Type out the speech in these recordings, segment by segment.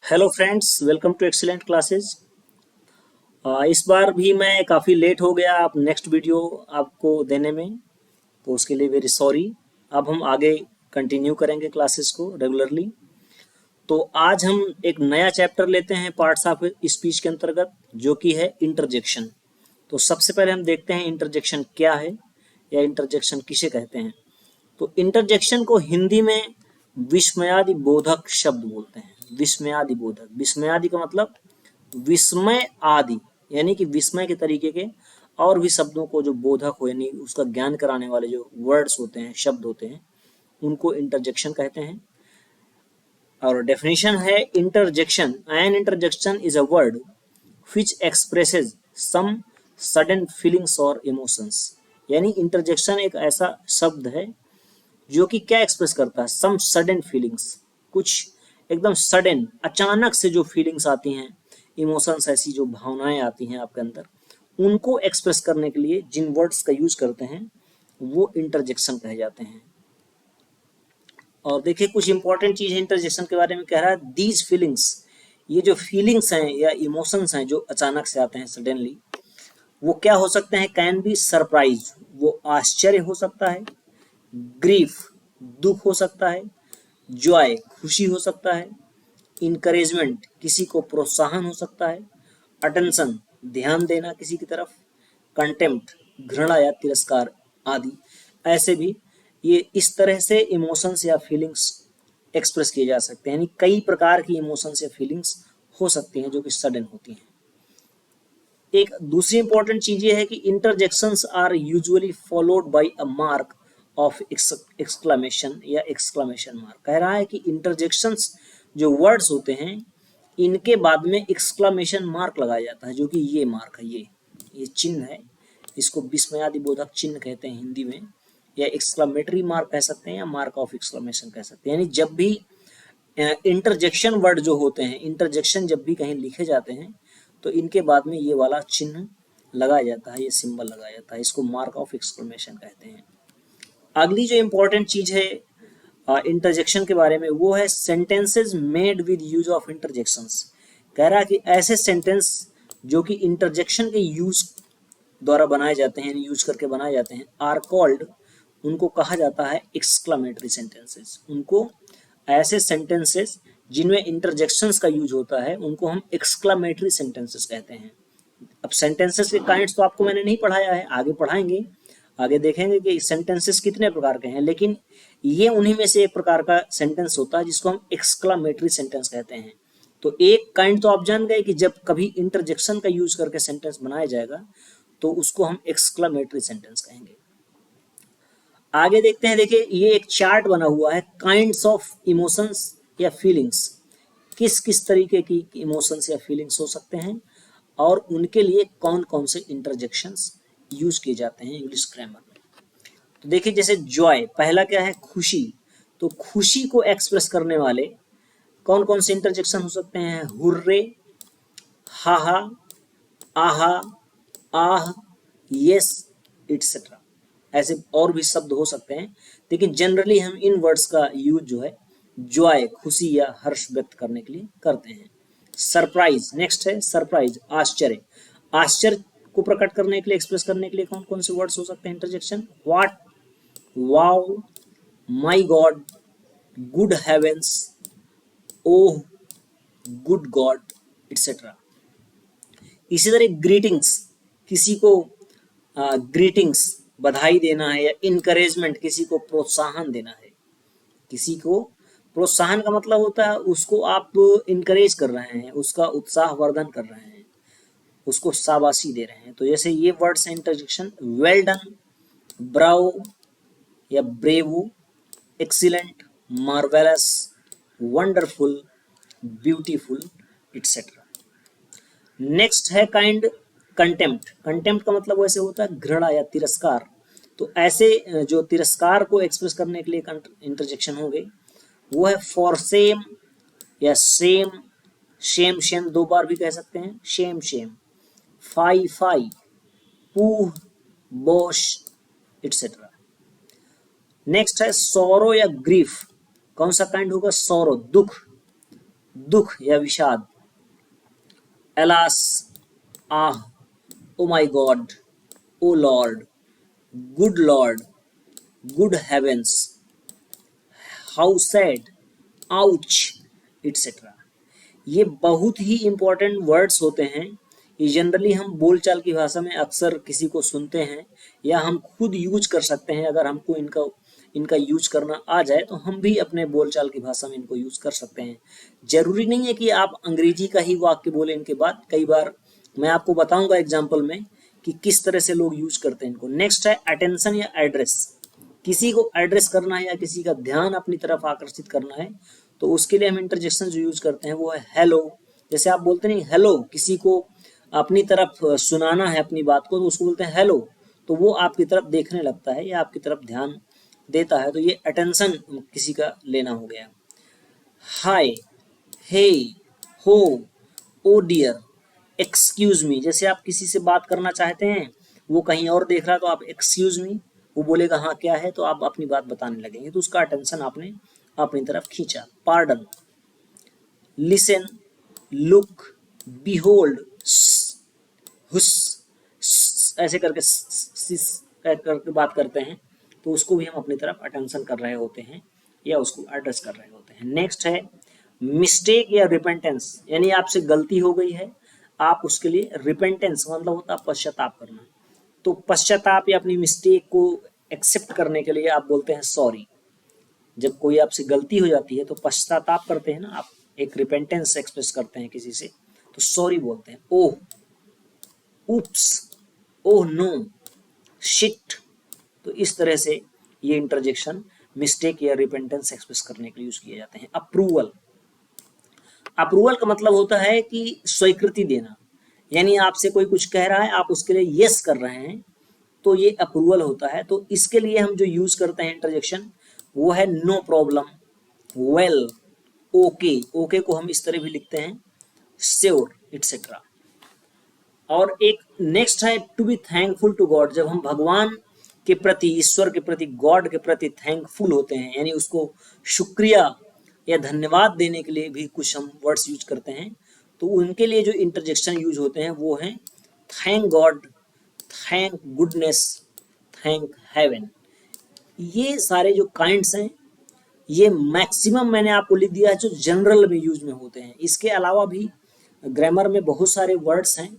Hello friends, welcome to excellent classes. इस बार भी मैं काफ़ी लेट हो गया आप नेक्स्ट वीडियो आपको देने में, तो उसके लिए वेरी सॉरी। अब हम आगे कंटिन्यू करेंगे क्लासेस को रेगुलरली। तो आज हम एक नया चैप्टर लेते हैं पार्ट्स ऑफ स्पीच के अंतर्गत, जो कि है इंटरजेक्शन। तो सबसे पहले हम देखते हैं इंटरजेक्शन क्या है या इंटरजेक्शन किसे कहते हैं। तो इंटरजेक्शन को हिंदी में विस्मयादि बोधक शब्द बोलते हैं। विस्मयादि बोधक, विस्मयादि का मतलब विस्मय आदि, यानी कि विस्मय के तरीके के और भी शब्दों को जो बोधक हो यानी उसका ज्ञान कराने वाले जो वर्ड्स होते हैं, शब्द होते हैं, उनको इंटरजेक्शन कहते हैं। और डेफिनेशन है interjection, an interjection is a word which expresses some sudden feelings or emotions। यानी इंटरजेक्शन एक ऐसा शब्द है जो कि क्या एक्सप्रेस करता है, सम सडन फीलिंग्स, कुछ एकदम सडन अचानक से जो फीलिंग्स आती हैं, इमोशंस, ऐसी जो भावनाएं आती हैं आपके अंदर, उनको एक्सप्रेस करने के लिए जिन वर्ड्स का यूज करते हैं वो इंटरजेक्शन कहे जाते हैं। और देखिए कुछ इंपॉर्टेंट चीज है इंटरजेक्शन के बारे में, कह रहा है दीज फीलिंग्स, ये जो फीलिंग्स हैं या इमोशंस हैं जो अचानक से आते हैं सडनली, वो क्या हो सकते हैं, कैन बी सरप्राइज, वो आश्चर्य हो सकता है, ग्रीफ, दुख हो सकता है, जॉय, खुशी हो सकता है, इनकरेजमेंट, किसी को प्रोत्साहन हो सकता है, अटेंशन, ध्यान देना किसी की तरफ, कंटेम्प्ट, घृणा या तिरस्कार आदि। ऐसे भी ये इस तरह से इमोशंस या फीलिंग्स एक्सप्रेस किए जा सकते हैं, यानी कई प्रकार की इमोशंस या फीलिंग्स हो सकती हैं जो कि सडन होती हैं। एक दूसरी इंपॉर्टेंट चीज ये है कि interjections are usually followed by a mark of exclamation या एक्सक्लेमेशन मार्क। कह रहा है कि इंटरजेक्शंस जो वर्ड्स होते हैं इनके बाद में एक्सक्लेमेशन मार्क लगाया जाता है, जो कि ये मार्क है, ये चिन्ह है। इसको विस्मयादि बोधक चिन्ह कहते हैं हिंदी में, या एक्सक्लेमेटरी मार्क कह सकते हैं या मार्क ऑफ एक्सक्लेमेशन कह सकते हैं। यानी जब भी इंटरजेक्शन वर्ड जो होते हैं, इंटरजेक्शन जब भी कहीं लिखे जाते हैं तो इनके बाद में ये वाला चिन्ह लगाया जाता है, ये सिंबल लगाया जाता है, इसको मार्क ऑफ एक्सक्लेमेशन कहते हैं। अगली जो इंपॉर्टेंट चीज है इंटरजेक्शन के बारे में, वो है sentences made with use of interjections. कह रहा है कि ऐसे सेंटेंस जो कि इंटरजेक्शन के यूज द्वारा बनाए जाते हैं, यूज करके बनाए जाते हैं, आर कॉल्ड, उनको कहा जाता है एक्सक्लेमेटरी सेंटेंसेस। उनको ऐसे सेंटेंसेस जिनमें इंटरजेक्शंस का यूज होता है उनको हम एक्सक्लेमेटरी सेंटेंसेस कहते हैं। अब सेंटेंसेस के काइंड्स तो आपको मैंने नहीं पढ़ाया है, आगे पढ़ाएंगे, आगे देखेंगे कि सेंटेंसेस कितने प्रकार के हैं, लेकिन ये उन्हीं में से एक प्रकार का सेंटेंस होता है जिसको हम एक्सक्लेमेटरी सेंटेंस कहते हैं। तो एक काइंड तो आप जान गए कि जब कभी इंटरजेक्शन का यूज करके सेंटेंस बनाया जाएगा तो उसको हम एक्सक्लेमेटरी सेंटेंस कहेंगे। आगे देखते हैं, देखिए ये एक चार्ट बना हुआ है, काइंड्स ऑफ इमोशंस या फीलिंग्स, किस किस तरीके की इमोशंस या फीलिंग्स हो सकते हैं और उनके लिए कौन कौन से इंटरजेक्शंस यूज किए जाते हैं इंग्लिश ग्रामर में। तो देखिए जैसे जॉय, पहला क्या है, खुशी। तो खुशी को एक्सप्रेस करने वाले कौन कौन से इंटरजेक्शन हो सकते हैं, हुर्रे, हाहा, आहा, आह, यस, इट्सेट्रा। ऐसे और भी शब्द हो सकते हैं, लेकिन जनरली हम इन वर्ड्स का यूज जो है जॉय, खुशी या हर्ष व्यक्त करने के लिए करते हैं। सरप्राइज, नेक्स्ट है सरप्राइज, आश्चर्य। आश्चर्य को प्रकट करने के लिए, एक्सप्रेस करने के लिए कौन कौन से वर्ड्स हो सकते हैं interjection, what, wow, my god, good heavens, oh, good god, etcetera. इसी तरह ग्रीटिंग्स, किसी को ग्रीटिंग्स, बधाई देना है, या इनकरेजमेंट, किसी को प्रोत्साहन देना है। किसी को प्रोत्साहन का मतलब होता है उसको आप इनकरेज कर रहे हैं, उसका उत्साह वर्धन कर रहे हैं, उसको शाबाशी दे रहे हैं। तो जैसे ये words interjection, well done, bravo या bravo, excellent, marvellous, wonderful, beautiful, etcetera. Next है काइंड कंटेम्प्ट। कंटेम्प्ट का मतलब वैसे होता है घृणा या तिरस्कार। तो ऐसे जो तिरस्कार को एक्सप्रेस करने के लिए इंटरजेक्शन होंगे वो है फॉर सेम या सेम, शेम, शेम दो बार भी कह सकते हैं, shame shame, fie fie, pooh, bosh, etcetera. Next है सोरो या ग्रीफ। कौन सा काइंड होगा, सोरो, दुख, दुख या विषाद, alas, ah, oh my god, oh lord, lord, good heavens, how sad, ouch, etcetera. ये बहुत ही इंपॉर्टेंट वर्ड्स होते हैं। ये जनरली हम बोलचाल की भाषा में अक्सर किसी को सुनते हैं या हम खुद यूज कर सकते हैं। अगर हमको इनका इनका यूज करना आ जाए तो हम भी अपने बोलचाल की भाषा में इनको यूज कर सकते हैं। जरूरी नहीं है कि आप अंग्रेजी का ही वाक्य बोले इनके बाद। कई बार मैं आपको बताऊंगा एग्जाम्पल में कि किस तरह से लोग यूज करते हैं इनको। नेक्स्ट है अटेंशन या एड्रेस। किसी को एड्रेस करना है या किसी का ध्यान अपनी तरफ आकर्षित करना है तो उसके लिए हम इंटरजेक्शन जो यूज करते हैं वो है हेलो। जैसे आप बोलते नहीं हेलो, किसी को अपनी तरफ सुनाना है अपनी बात को तो उसको बोलते हैं हेलो, तो वो आपकी तरफ देखने लगता है या आपकी तरफ ध्यान देता है, तो ये अटेंशन किसी का लेना हो गया। हाय, हे, हो, ओ डियर, एक्सक्यूज मी। जैसे आप किसी से बात करना चाहते हैं, वो कहीं और देख रहा है तो आप एक्सक्यूज मी, वो बोलेगा हाँ क्या है, तो आप अपनी बात बताने लगेंगे, तो उसका अटेंशन आपने अपनी तरफ खींचा। पार्डन, लिसन, लुक, बिहोल्ड, हुस, ऐसे करके करके बात करते हैं तो उसको भी हम अपनी तरफ अटेंशन कर रहे होते हैं या उसको एड्रेस कर रहे होते हैं। नेक्स्ट है मिस्टेक या रिपेंटेंस, यानी आपसे गलती हो गई है, आप उसके लिए रिपेंटेंस मतलब होता है पश्चाताप करना, तो पश्चाताप या अपनी मिस्टेक को एक्सेप्ट करने के लिए आप बोलते हैं सॉरी। जब कोई आपसे गलती हो जाती है तो पश्चाताप करते हैं ना आप, एक रिपेंटेंस एक्सप्रेस करते हैं किसी से, तो सॉरी बोलते हैं। ओह, उप्स, ओह नो, शिट। तो इस तरह से ये इंटरजेक्शन मिस्टेक या रिपेंटेंस एक्सप्रेस करने के लिए यूज किए जाते हैं। अप्रूवल, अप्रूवल का मतलब होता है कि स्वीकृति देना, यानी आपसे कोई कुछ कह रहा है आप उसके लिए यस कर रहे हैं, तो ये अप्रूवल होता है। तो इसके लिए हम जो यूज करते हैं इंटरजेक्शन वो है no problem, well, okay. Okay को हम इस तरह भी लिखते हैं, श्योर, इट्सेट्रा। और एक नेक्स्ट है to be thankful to god. जब हम भगवान के प्रति, ईश्वर के प्रति, गॉड के प्रति थैंकफुल होते हैं, यानी उसको शुक्रिया या धन्यवाद देने के लिए भी कुछ हम वर्ड्स यूज करते हैं, तो उनके लिए जो इंटरजेक्शन यूज होते हैं वो हैं thank god, thank goodness, thank heaven. ये सारे जो काइंड्स हैं ये मैक्सिमम मैंने आपको लिख दिया है जो जनरल में यूज में होते हैं। इसके अलावा भी ग्रामर में बहुत सारे वर्ड्स हैं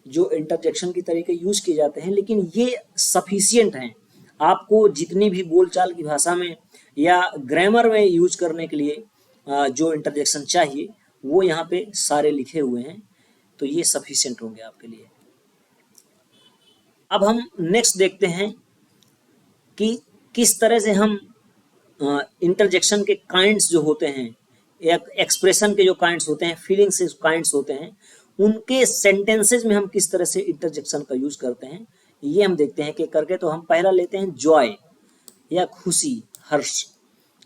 जो इंटरजेक्शन की तरीके यूज किए जाते हैं, लेकिन ये सफिशियंट हैं आपको जितनी भी बोलचाल की भाषा में या ग्रामर में यूज करने के लिए जो इंटरजेक्शन चाहिए वो यहाँ पे सारे लिखे हुए हैं, तो ये सफिशियंट होंगे आपके लिए। अब हम नेक्स्ट देखते हैं कि किस तरह से हम इंटरजेक्शन के काइंड्स जो होते हैं, एक्सप्रेशन के जो काइंड्स होते हैं, फीलिंग्स के काइंड्स होते हैं, उनके सेंटेंसेज में हम किस तरह से इंटरजेक्शन का यूज करते हैं ये हम देखते हैं कि करके। तो हम पहला लेते हैं जॉय या खुशी, हर्ष।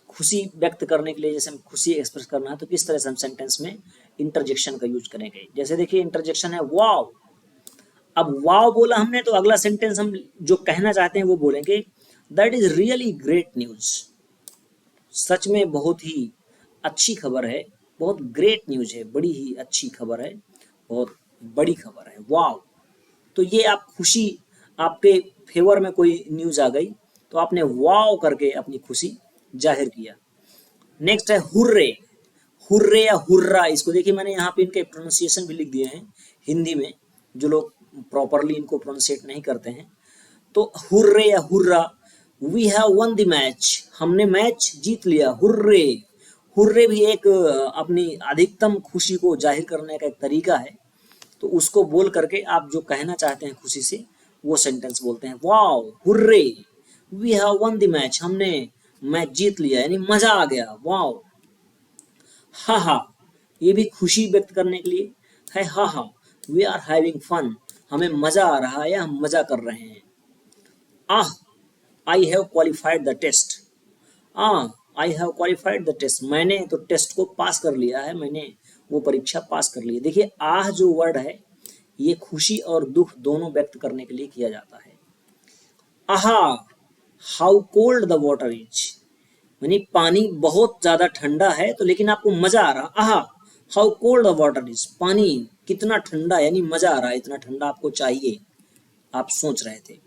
खुशी व्यक्त करने के लिए, जैसे हम खुशी एक्सप्रेस करना है तो किस तरह से हम सेंटेंस में इंटरजेक्शन का यूज करेंगे। जैसे देखिए इंटरजेक्शन है वाव। अब वाव बोला हमने तो अगला सेंटेंस हम जो कहना चाहते हैं वो बोलेंगे that is really great news. सच में बहुत ही अच्छी खबर है, बहुत ग्रेट न्यूज है, बड़ी ही अच्छी खबर है, बहुत बड़ी खबर है, वाव। तो ये आप खुशी, आपके फेवर में कोई न्यूज आ गई तो आपने वाव करके अपनी खुशी जाहिर किया। नेक्स्ट है हुर्रे। हुर्रे या हुर्रा, इसको देखिए मैंने यहाँ पे इनके प्रोनाउंसिएशन भी लिख दिए हैं हिंदी में, जो लोग प्रॉपरली इनको प्रोनाउंसिएट नहीं करते हैं। तो हुर्रे या hurrah, we have won the match, हमने मैच जीत लिया, हुर्रे। हुर्रे भी एक अपनी अधिकतम खुशी को जाहिर करने का एक तरीका है, तो उसको बोल करके आप जो कहना चाहते हैं खुशी से वो सेंटेंस बोलते हैं wow, hurray, we have won the match, हमने मैच जीत लिया, यानी मजा आ गया, वाओ। हा हा, ये भी खुशी व्यक्त करने के लिए है, हा हा, वी आर हैविंग फन, हमें मजा आ रहा है या हम मजा कर रहे हैं। Ah, I have qualified the test, I have qualified the test, मैंने तो टेस्ट को पास कर लिया है, मैंने वो परीक्षा पास कर ली है। देखिए आह जो वर्ड है ये खुशी और दुख दोनों व्यक्त करने के लिए किया जाता है। आहा, how cold the water is, यानी पानी बहुत ज्यादा ठंडा है तो लेकिन आपको मजा आ रहा, आहा, how cold the water is, पानी कितना ठंडा, यानी मजा आ रहा है, इतना ठंडा आपको चाहिए, आप सोच रहे थे।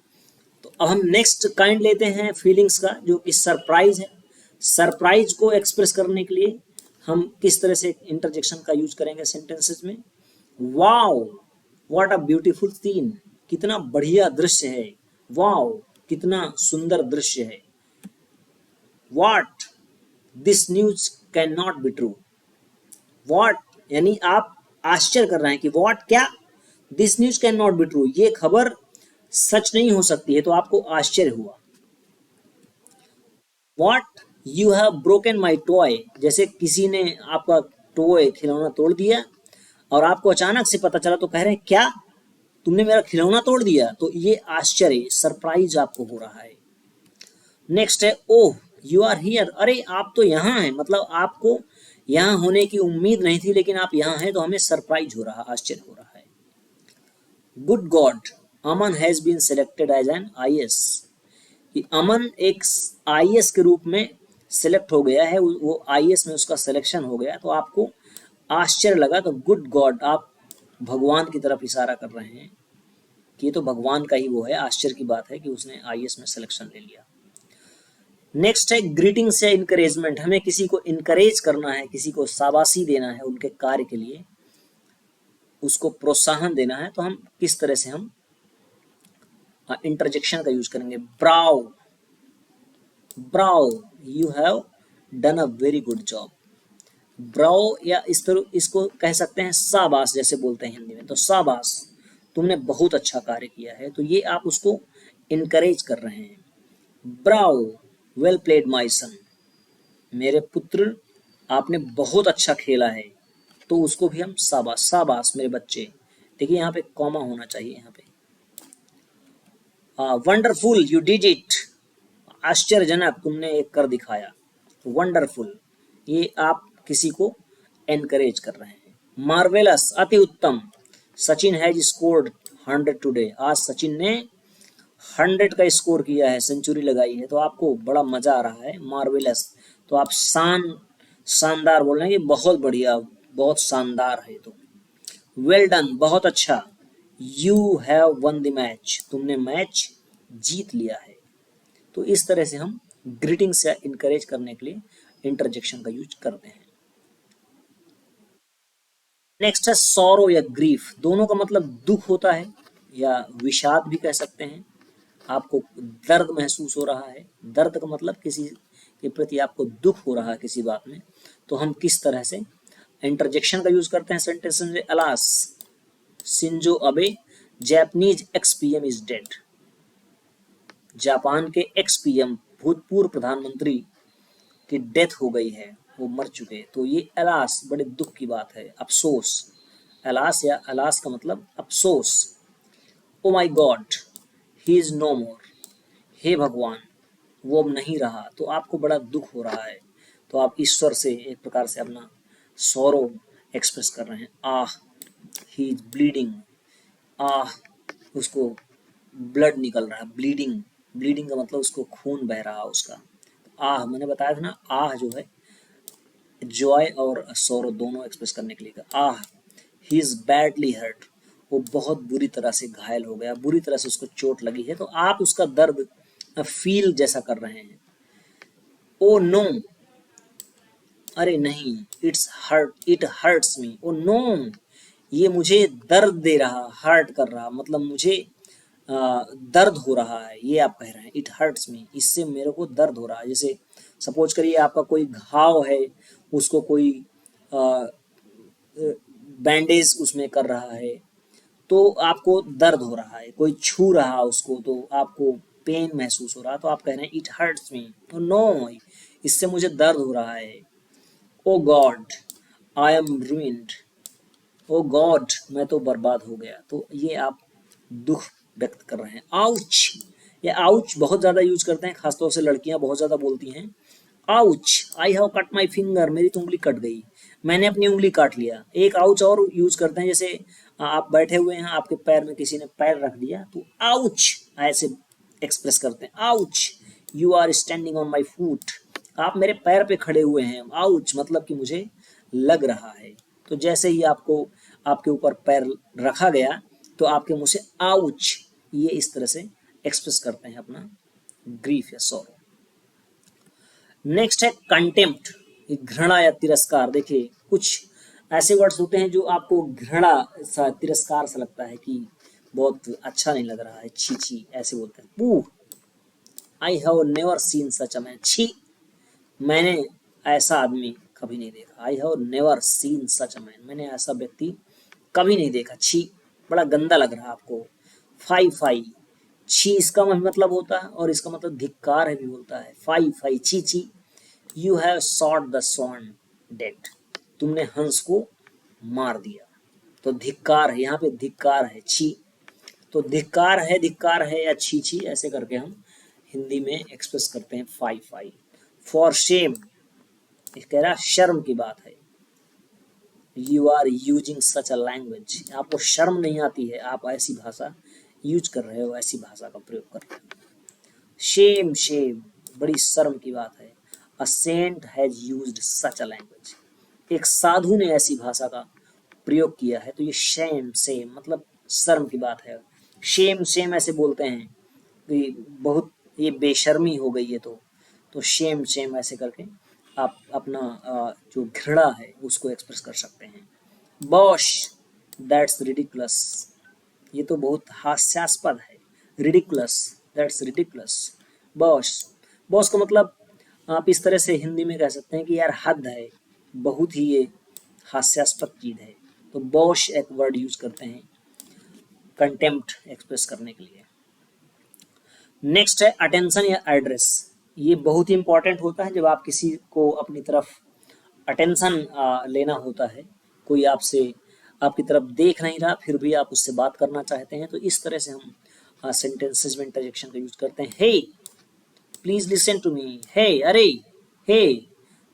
तो अब हम नेक्स्ट काइंड लेते हैं फीलिंग्स का, जो कि सरप्राइज है। सरप्राइज को एक्सप्रेस करने के लिए हम किस तरह से इंटरजेक्शन का यूज करेंगे सेंटेंसेस में। Wow what a beautiful scene, कितना बढ़िया दृश्य है। वाओ कितना सुंदर दृश्य है। What this news can not be true. What यानी आप आश्चर्य कर रहे हैं कि व्हाट क्या, this news can not be true, ये खबर सच नहीं हो सकती है, तो आपको आश्चर्य हुआ। What you have broken my toy, जैसे किसी ने आपका टॉय खिलौना तोड़ दिया और आपको अचानक से पता चला, तो कह रहे हैं क्या तुमने मेरा खिलौना तोड़ दिया, तो ये आश्चर्य सरप्राइज आपको हो रहा है। नेक्स्ट है ओह यू आर हियर, अरे आप तो यहाँ हैं, मतलब आपको यहाँ होने की उम्मीद नहीं थी, लेकिन आप यहाँ हैं तो हमें सरप्राइज हो रहा, आश्चर्य हो रहा है। Good god Aman has been selected as an IAS, कि अमन एक आईएएस के रूप में सिलेक्ट हो गया है, वो आईएएस में उसका सिलेक्शन हो गया, तो आपको आश्चर्य लगा। तो गुड गॉड, आप भगवान की तरफ इशारा कर रहे हैं कि ये तो भगवान का ही वो है, आश्चर्य की बात है कि उसने आईएएस में सिलेक्शन ले लिया। नेक्स्ट है ग्रीटिंग्स या इनकरेजमेंट, हमें किसी को इनकरेज करना है, किसी को शाबाशी देना है उनके कार्य के लिए, उसको प्रोत्साहन देना है, तो हम किस तरह से हम इंटरजेक्शन का यूज करेंगे। Bravo bravo you have done a very good job. Bravo या इस तरह इसको कह सकते हैं शाबाश, जैसे बोलते हैं हिंदी में, तो शाबाश तुमने बहुत अच्छा कार्य किया है, तो ये आप उसको इनकरेज कर रहे हैं। ब्राव वेल प्लेड माय सन, मेरे पुत्र आपने बहुत अच्छा खेला है, तो उसको भी हम शाबाश शाबाश मेरे बच्चे। देखिए यहाँ पे कॉमा होना चाहिए यहाँ पे। वंडरफुल यू डिड इट, आश्चर्यजनक तुमने एक कर दिखाया। वंडरफुल ये आप किसी को एनकरेज कर रहे हैं। मार्वेलस अति उत्तम, सचिन हैज स्कोर्ड 100 टुडे, आज सचिन ने 100 का स्कोर किया है, सेंचुरी लगाई है, तो आपको बड़ा मजा आ रहा है। मार्वेलस तो आप शानदार बोल रहे हैं कि बहुत बढ़िया, बहुत शानदार है। तो वेल डन बहुत अच्छा। You have won the match, तुमने मैच जीत लिया है। तो इस तरह से हम ग्रीटिंग्स या इनकरेज करने के लिए इंटरजेक्शन का यूज करते हैं। नेक्स्ट है सॉरो या ग्रीफ, दोनों का मतलब दुख होता है या विषाद भी कह सकते हैं। आपको दर्द महसूस हो रहा है, दर्द का मतलब किसी के प्रति आपको दुख हो रहा है किसी बात में, तो हम किस तरह से इंटरजेक्शन का यूज करते हैं सेंटेंस में। Alas Shinzo Abe Japanese x PM is dead, Japan के एक्स पीएम भूतपूर्व प्रधानमंत्री की डेथ हो गई है, वो मर चुके, तो ये अलास बड़े दुख की बात है, अफसोस। अलास या अलास का मतलब अफसोस। ओ my God he is no मोर, हे भगवान वो अब नहीं रहा, तो आपको बड़ा दुख हो रहा है, तो आप ईश्वर से एक प्रकार से अपना सौरो एक्सप्रेस कर रहे हैं। आह ही इज ब्लीडिंग, आह उसको ब्लड निकल रहा है, ब्लीडिंग, ब्लीडिंग का मतलब उसको खून बह रहा है उसका। आह मैंने बताया था ना, आह जो है जॉय और सौरो दोनों एक्सप्रेस करने के लिए। आह ही इज बैडली हर्ट, वो बहुत बुरी तरह से घायल हो गया, बुरी तरह से उसको चोट लगी है, तो आप उसका दर्द फील जैसा कर रहे हैं। ओ नो, अरे नहीं, it hurts me, oh no ये मुझे दर्द दे रहा, हर्ट कर रहा, मतलब मुझे दर्द हो रहा है, ये आप कह रहे हैं। इट हर्ट्स मी, इससे मेरे को दर्द हो रहा है। जैसे सपोज करिए आपका कोई घाव है, उसको कोई बैंडेज उसमें कर रहा है, तो आपको दर्द हो रहा है, कोई छू रहा उसको तो आपको पेन महसूस हो रहा, तो आप कह रहे हैं इट हर्ट्स मी, तो नो इससे मुझे दर्द हो रहा है। Oh God I am ruined, oh God मैं तो बर्बाद हो गया, तो ये आप दुख व्यक्त कर रहे हैं। आउच, ये आउच बहुत ज्यादा यूज करते हैं, खासतौर से लड़कियां बहुत ज्यादा बोलती हैं। Ouch I have cut my finger, मेरी तो उंगली कट गई, मैंने अपनी उंगली काट लिया। एक आउच और यूज करते हैं, जैसे आप बैठे हुए हैं, आपके पैर में किसी ने पैर रख दिया, तो आउच ऐसे एक्सप्रेस करते हैं। Ouch you are standing on my foot, आप मेरे पैर पे खड़े हुए हैं। आउच मतलब कि मुझे लग रहा है। तो जैसे ही आपको आपके ऊपर पैर रखा गया तो आपके मुंह से आउच, ये इस तरह से एक्सप्रेस करते हैं अपना ग्रीफ या सॉरो। नेक्स्ट है कंटेम्प्ट, घृणा या तिरस्कार। देखिए कुछ ऐसे वर्ड्स होते हैं जो आपको घृणा सा, तिरस्कार सा लगता है कि बहुत अच्छा नहीं लग रहा है, छी छी ऐसे बोलते हैं। Pooh, I have never seen such a man, छी, मैंने ऐसा आदमी कभी नहीं देखा। I have never seen such a man, मैंने ऐसा व्यक्ति कभी नहीं देखा, छी, बड़ा गंदा लग रहा है आपको। फाई फाई, छी इसका मतलब होता है और इसका मतलब धिक्कार है भी होता है। फाई फाई, छी छी। You have shot the sworn dead, तुमने हंस को मार दिया। तो धिक्कार है, यहाँ पे धिक्कार है, छी। तो धिक्कार है या छी छी, ऐसे करके हम हिंदी में एक्सप्रेस करते हैं फाई फाई। फॉर शेम, कह रहा शर्म की बात है। You are using such a language, आपको शर्म नहीं आती है, आप ऐसी भाषा यूज कर रहे हो, ऐसी भाषा का प्रयोग कर रहे हो। शेम शेम, बड़ी शर्म की बात है। A saint has used such a language, एक साधु ने ऐसी भाषा का प्रयोग किया है। तो ये शेम सेम मतलब शर्म की बात है। शेम सेम ऐसे बोलते हैं कि बहुत ये बेशर्मी हो गई है, तो शेम शेम ऐसे करके आप अपना जो घृणा है उसको एक्सप्रेस कर सकते हैं। बॉश, दैट्स रिडिकुलस, ये तो बहुत हास्यास्पद है। Ridiculous, that's ridiculous. Bosch, boss का मतलब आप इस तरह से हिंदी में कह सकते हैं कि यार हद है, बहुत ही ये हास्यास्पद चीज है। तो बॉश एक वर्ड यूज करते हैं कंटेम्प्ट एक्सप्रेस करने के लिए। नेक्स्ट है अटेंशन या एड्रेस, ये बहुत ही इंपॉर्टेंट होता है जब आप किसी को अपनी तरफ अटेंशन लेना होता है। कोई आपसे आपकी तरफ देख नहीं रहा फिर भी आप उससे बात करना चाहते हैं, तो इस तरह से हम सेंटेंसेस में इंटरजेक्शन का यूज करते हैं। हे प्लीज लिसन टू मी, हे अरे, हे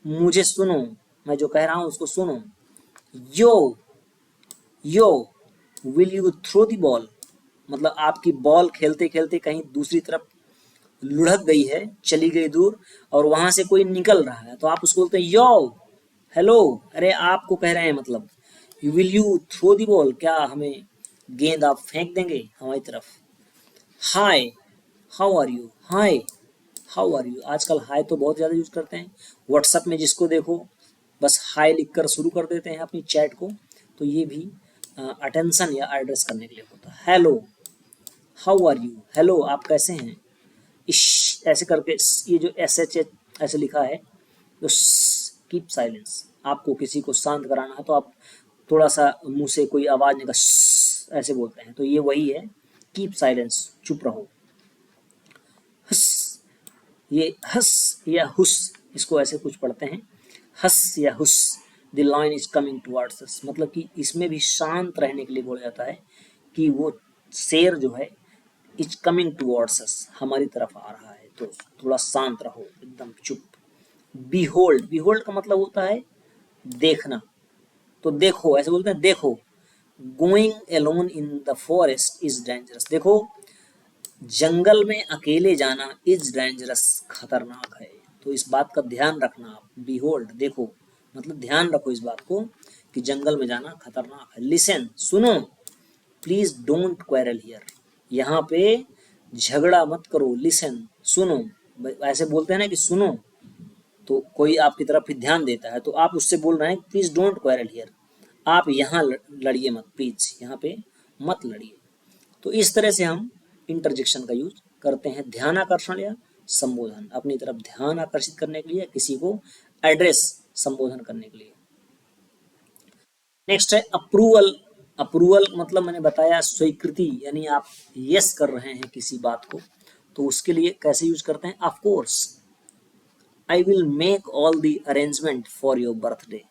मुझे सुनो, मैं जो कह रहा हूं उसको सुनो। Yo yo will you throw the ball, मतलब आपकी बॉल खेलते खेलते कहीं दूसरी तरफ लुढ़क गई है, चली गई दूर और वहां से कोई निकल रहा है, तो आप उसको बोलते हैं यो, हेलो, अरे आपको कह रहे हैं मतलब will you throw the ball, क्या हमें गेंद आप फेंक देंगे हमारी तरफ। Hi how are you, hi how are you, आजकल हाय तो बहुत ज्यादा यूज करते हैं। व्हाट्सएप में जिसको देखो बस हाय लिखकर शुरू कर देते हैं अपनी चैट को, तो ये भी अटेंशन या एड्रेस करने के लिए होता है। Hello how are you, hello आप कैसे हैं। इश ऐसे करके ये जो एस एच ऐसे लिखा है, तो कीप साइलेंस, आपको किसी को शांत कराना है तो आप थोड़ा सा मुंह से कोई आवाज निकल ऐसे बोलते हैं, तो ये वही है कीप साइलेंस, चुप रहो। हस, ये हस या हुस, इसको ऐसे कुछ पढ़ते हैं, हस या हुस। The line is coming towards us, मतलब कि इसमें भी शांत रहने के लिए बोला जाता है कि वो शेर जो है इज कमिंग टुवर्ड्स अस, हमारी तरफ आ रहा है, तो थोड़ा शांत रहो, एकदम चुप। बीहोल्ड, बीहोल्ड का मतलब होता है देखना, तो देखो ऐसे बोलते हैं देखो। Going alone in the forest is dangerous, देखो जंगल में अकेले जाना इज डेंजरस, खतरनाक है, तो इस बात का ध्यान रखना आप। बीहोल्ड देखो मतलब ध्यान रखो इस बात को कि जंगल में जाना खतरनाक है। लिसन सुनो, प्लीज डोंट क्वेरल हियर, यहाँ पे झगड़ा मत करो। लिसन सुनो, ऐसे बोलते हैं ना कि सुनो, तो कोई आपकी तरफ भी ध्यान देता है तो आप उससे बोल रहे हैं प्लीज डोंट क्वेरल हियर, आप यहाँ लड़िए मत, प्लीज यहाँ पे मत लड़िए। तो इस तरह से हम इंटरजेक्शन का यूज करते हैं ध्यान आकर्षण या संबोधन, अपनी तरफ ध्यान आकर्षित करने के लिए, किसी को एड्रेस संबोधन करने के लिए। नेक्स्ट है अप्रूवल, अप्रूवल मतलब मैंने बताया स्वीकृति, यानी आप यस कर रहे हैं किसी बात को, तो उसके लिए कैसे यूज करते हैं। Of course I will make all the arrangement for your birthday,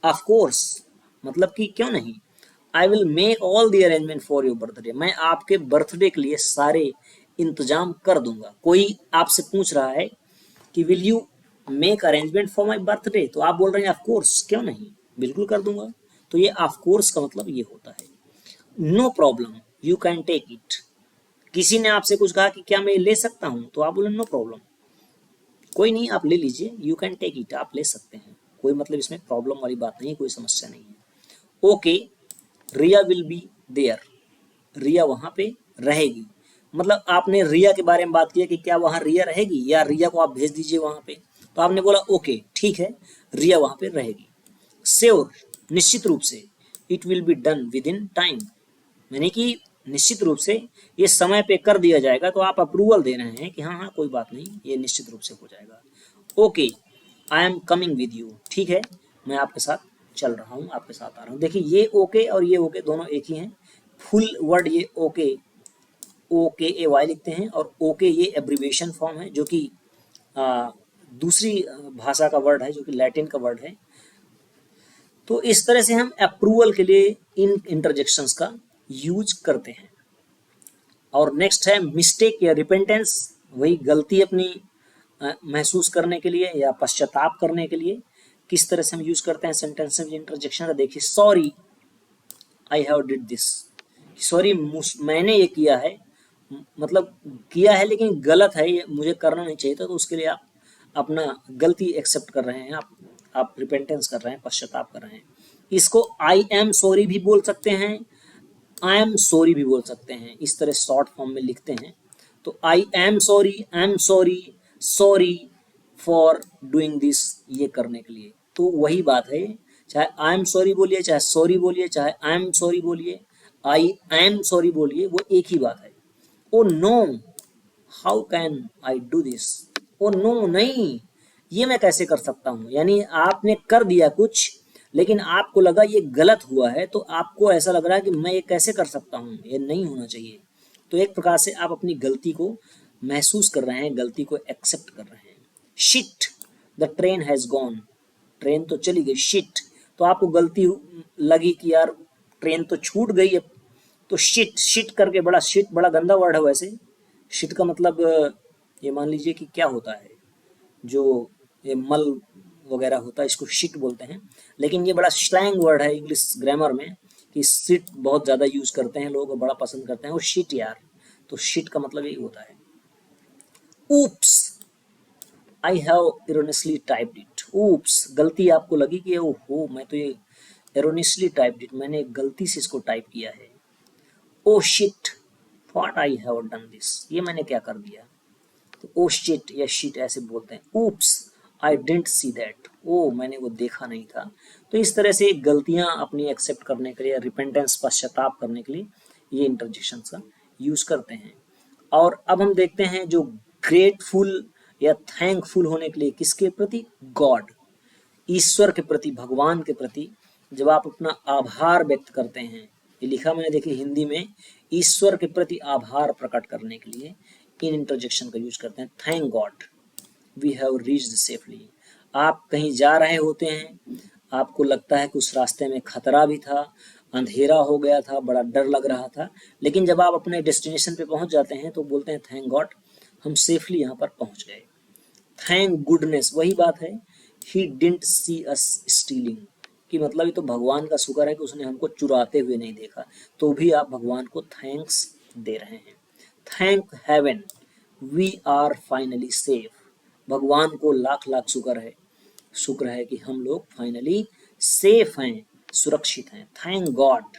of course मतलब कि क्यों नहीं। I will make all the arrangement for your birthday, मैं आपके बर्थडे के लिए सारे इंतजाम कर दूंगा। कोई आपसे पूछ रहा है कि will you make arrangement for my birthday, तो आप बोल रहे हैं ऑफ कोर्स, क्यों नहीं, बिल्कुल कर दूंगा। तो ये ऑफ कोर्स का मतलब ये होता है। No problem you can take it, किसी ने आपसे कुछ कहा कि क्या मैं ले सकता हूं, तो आप बोले नो प्रॉब्लम, कोई नहीं आप ले लीजिए, यू कैन टेक इट, आप ले सकते हैं, कोई मतलब इसमें प्रॉब्लम वाली बात नहीं है, कोई समस्या नहीं है। Okay, Riya will be there, Riya वहां पे रहेगी। मतलब आपने रिया के बारे में बात किया कि क्या वहां रिया रहेगी, या रिया को आप भेज दीजिए वहां पे, तो आपने बोला ओके ठीक है, रिया वहां पे रहेगी। श्योर, निश्चित रूप से, it will be done with in time, यानी कि निश्चित रूप से ये समय पे कर दिया जाएगा, तो आप अप्रूवल दे रहे हैं कि हाँ हाँ कोई बात नहीं, ये निश्चित रूप से हो जाएगा। Okay, I am coming with you, ठीक है मैं आपके साथ चल रहा हूँ, आपके साथ आ रहा हूँ। देखिए ये ओके और ये ओके दोनों एक ही हैं। फुल वर्ड ये ओके, ओके ए वाई लिखते हैं, और ओके ये एब्रीविएशन फॉर्म है, जो कि दूसरी भाषा का वर्ड है, जो कि लैटिन का वर्ड है। तो इस तरह से हम अप्रूवल के लिए इन इंटरजेक्शंस का यूज करते हैं। और नेक्स्ट है मिस्टेक या रिपेंटेंस, वही गलती अपनी महसूस करने के लिए या पश्चाताप करने के लिए किस तरह से हम यूज करते हैं सेंटेंस में इंटरजेक्शन का। देखिए sorry I have did this, sorry मैंने ये किया है, मतलब किया है लेकिन गलत है, ये मुझे करना नहीं चाहिए था, तो उसके लिए आप अपना गलती एक्सेप्ट कर रहे हैं, आप रिपेंटेंस कर रहे हैं, पश्चाताप कर रहे हैं। इसको आई एम सॉरी भी बोल सकते हैं, आई एम सॉरी भी बोल सकते हैं, इस तरह शॉर्ट फॉर्म में लिखते हैं। तो I am sorry, sorry for doing this, ये करने के लिए। तो वही बात है, चाहे आई एम सॉरी बोलिए, चाहे सॉरी बोलिए, चाहे आई एम सॉरी बोलिए, आई एम सॉरी बोलिए, वो एक ही बात है। Oh no, how can I do this, oh no नहीं, ये मैं कैसे कर सकता हूँ, यानी आपने कर दिया कुछ लेकिन आपको लगा ये गलत हुआ है, तो आपको ऐसा लग रहा है कि मैं ये कैसे कर सकता हूँ, ये नहीं होना चाहिए। तो एक प्रकार से आप अपनी गलती को महसूस कर रहे हैं, गलती को एक्सेप्ट कर रहे हैं। Shit, the train has gone, train तो चली गई, शिट, तो आपको गलती लगी कि यार ट्रेन तो छूट गई है, तो शिट, शिट करके, बड़ा शिट बड़ा गंदा वर्ड है वैसे। शिट का मतलब ये मान लीजिए कि क्या होता है, जो ये मल वगैरह होता है इसको शिट बोलते हैं, लेकिन ये बड़ा स्लैंग वर्ड है इंग्लिश ग्रामर में, कि शिट बहुत ज़्यादा यूज करते हैं लोग, बड़ा पसंद करते हैं, और शिट यार, तो शिट का मतलब यही होता है। Oops, I have erroneously typed it, oops, गलती आपको लगी कि ओहो मैं तो ये एरोनियसली टाइप्ड इट, मैंने गलती से इसको टाइप किया है। Oh shit, what I have done this, ये मैंने क्या कर दिया, तो ओ शिट या शिट ऐसे बोलते हैं। Oops, I didn't see that, oh मैंने वो देखा नहीं था। तो इस तरह से गलतियां अपनी एक्सेप्ट करने के लिए, रिपेंटेंस पश्चाताप करने के लिए ये इंटरजेक्शन का यूज करते हैं। और अब हम देखते हैं जो ग्रेटफुल या थैंकफुल होने के लिए किसके प्रति, गॉड, ईश्वर के प्रति, भगवान के प्रति जब आप अपना आभार व्यक्त करते हैं, ये लिखा मैंने देखिए हिंदी में, ईश्वर के प्रति आभार प्रकट करने के लिए इन इंटरजेक्शन का यूज करते हैं। Thank god we have reached safely, आप कहीं जा रहे होते हैं, आपको लगता है कि उस रास्ते में खतरा भी था, अंधेरा हो गया था, बड़ा डर लग रहा था, लेकिन जब आप अपने डेस्टिनेशन पे पहुंच जाते हैं तो बोलते हैं थैंक गॉड हम सेफली यहाँ पर पहुंच गए। थैंक गुडनेस, वही बात है, he didn't see us stealing, कि मतलब ये तो भगवान का शुक्र है कि उसने हमको चुराते हुए नहीं देखा, तो भी आप भगवान को थैंक्स दे रहे हैं। Thank heaven we are finally safe, भगवान को लाख लाख शुक्र है कि हम लोग फाइनली सेफ हैं, सुरक्षित हैं। Thank God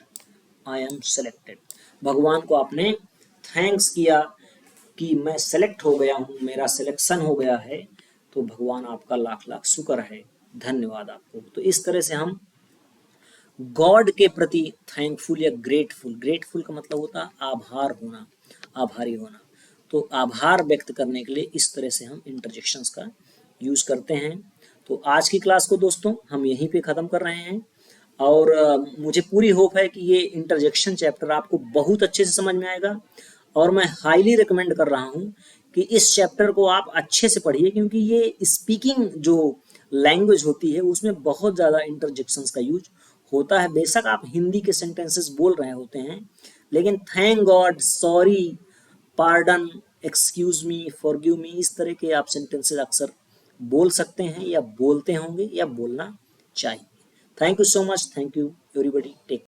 I M selected, भगवान को आपने थैंक्स किया कि मैं सेलेक्ट हो गया हूँ, मेरा सिलेक्शन हो गया है, तो भगवान आपका लाख लाख शुक्र है, धन्यवाद आपको। तो इस तरह से हम गॉड के प्रति थैंकफुल या ग्रेटफुल, ग्रेटफुल का मतलब होता है आभार होना, आभारी होना, तो आभार व्यक्त करने के लिए इस तरह से हम इंटरजेक्शंस का यूज करते हैं। तो आज की क्लास को दोस्तों हम यहीं पे ख़त्म कर रहे हैं, और मुझे पूरी होप है कि ये इंटरजेक्शन चैप्टर आपको बहुत अच्छे से समझ में आएगा, और मैं हाईली रिकमेंड कर रहा हूँ कि इस चैप्टर को आप अच्छे से पढ़िए, क्योंकि ये स्पीकिंग जो लैंग्वेज होती है उसमें बहुत ज़्यादा इंटरजेक्शंस का यूज होता है। बेशक आप हिंदी के सेंटेंसेस बोल रहे होते हैं, लेकिन thank God, sorry, pardon, excuse me, forgive me, इस तरह के आप सेंटेंसेस अक्सर बोल सकते हैं या बोलते होंगे या बोलना चाहिए। Thank you so much, thank you everybody, take